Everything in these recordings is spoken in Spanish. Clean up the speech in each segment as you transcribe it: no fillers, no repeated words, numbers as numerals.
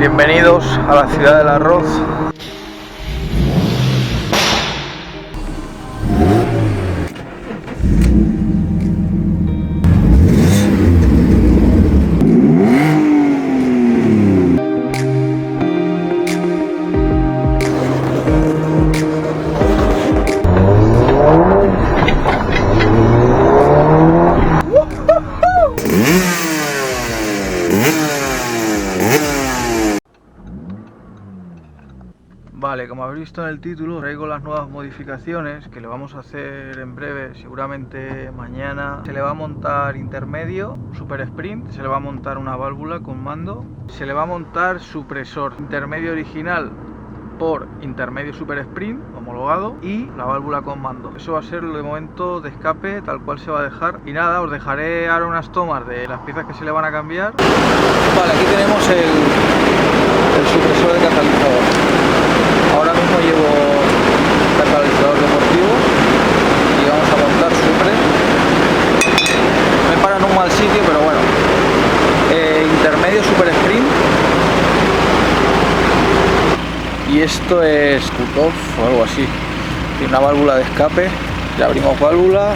Bienvenidos a la ciudad del arroz. Vale, como habéis visto en el título, traigo las nuevas modificaciones que le vamos a hacer en breve, seguramente mañana. Se le va a montar intermedio, super sprint, se le va a montar una válvula con mando, se le va a montar supresor intermedio original por intermedio super sprint homologado y la válvula con mando. Eso va a ser de momento de escape tal cual se va a dejar. Y nada, os dejaré ahora unas tomas de las piezas que se le van a cambiar. Vale, aquí tenemos el supresor de catalizador. Ahora mismo llevo catalizador deportivo y vamos a montar supre. Me para en un mal sitio, pero bueno. Intermedio super sprint. Y esto es cut-off o algo así. Tiene una válvula de escape. Le abrimos válvula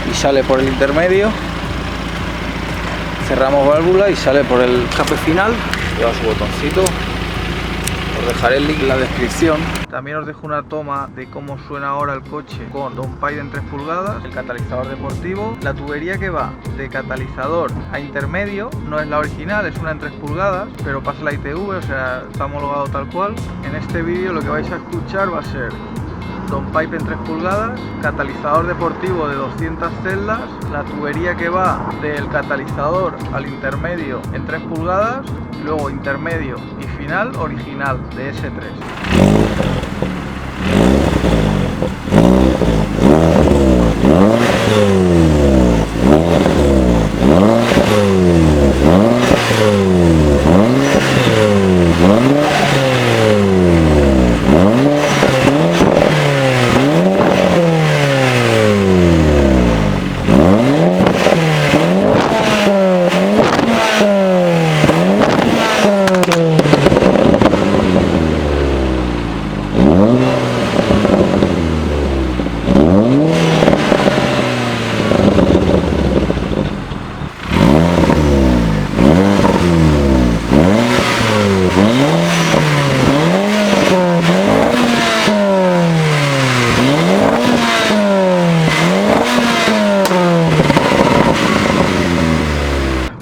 y sale por el intermedio. Cerramos válvula y sale por el escape final. Lleva su botoncito. Os dejaré el link en la descripción. También os dejo una toma de cómo suena ahora el coche con downpipe en 3 pulgadas, el catalizador deportivo. La tubería que va de catalizador a intermedio no es la original, es una en 3 pulgadas, pero pasa la ITV, o sea, está homologado tal cual. En este vídeo lo que vais a escuchar va a ser downpipe en 3 pulgadas, catalizador deportivo de 200 celdas, la tubería que va del catalizador al intermedio en 3 pulgadas, y luego intermedio y final original de S3.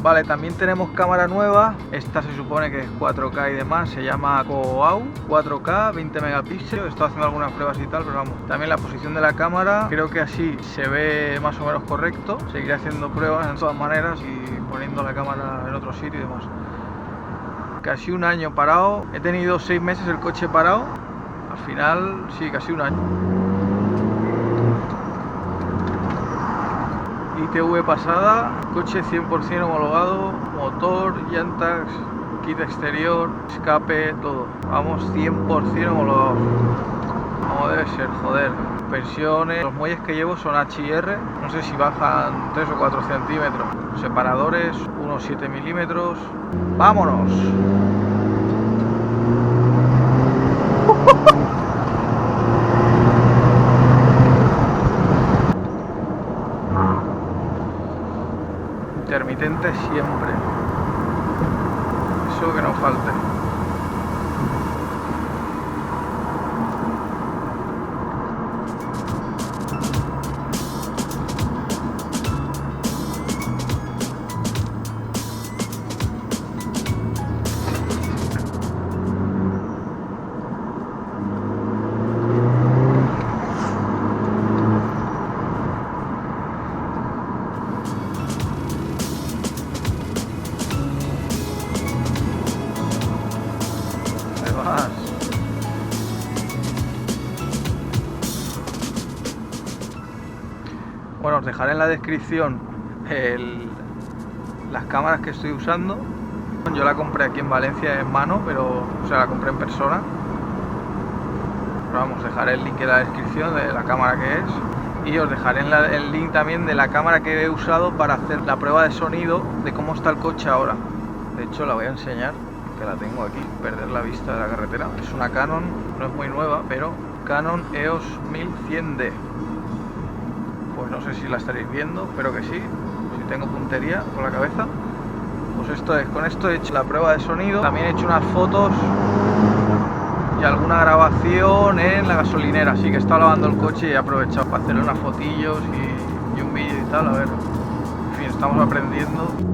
Vale, también tenemos cámara nueva. Esta se supone que es 4K y demás. Se llama COAU 4K, 20 megapíxeles. Estoy haciendo algunas pruebas y tal, pero vamos. También la posición de la cámara, creo que así se ve más o menos correcto. Seguiré haciendo pruebas en todas maneras y poniendo la cámara en otro sitio y demás. Casi un año parado. He tenido 6 meses el coche parado. Al final, sí, casi un año. ITV pasada, coche 100% homologado, motor, llantas, kit exterior, escape, todo. Vamos 100% homologados. Como debe ser, joder. Suspensiones, los muelles que llevo son H&R, no sé si bajan 3 o 4 centímetros. Separadores, unos 7 milímetros. ¡Vámonos! Intermitente siempre, eso que no falte. Bueno, os dejaré en la descripción las cámaras que estoy usando. Yo la compré aquí en Valencia en mano, pero la compré en persona. Pero vamos, dejaré el link en la descripción de la cámara que es. Y os dejaré el link también de la cámara que he usado para hacer la prueba de sonido de cómo está el coche ahora. De hecho, la voy a enseñar. que la tengo aquí, perder la vista de la carretera. Es una Canon, no es muy nueva, pero Canon EOS 1100D. Pues no sé si la estaréis viendo, espero que sí, si tengo puntería con la cabeza. Pues esto es, con esto he hecho la prueba de sonido, también he hecho unas fotos y alguna grabación en la gasolinera, así que he estado lavando el coche y he aprovechado para hacerle unas fotillos y un vídeo y tal, a ver, en fin, estamos aprendiendo.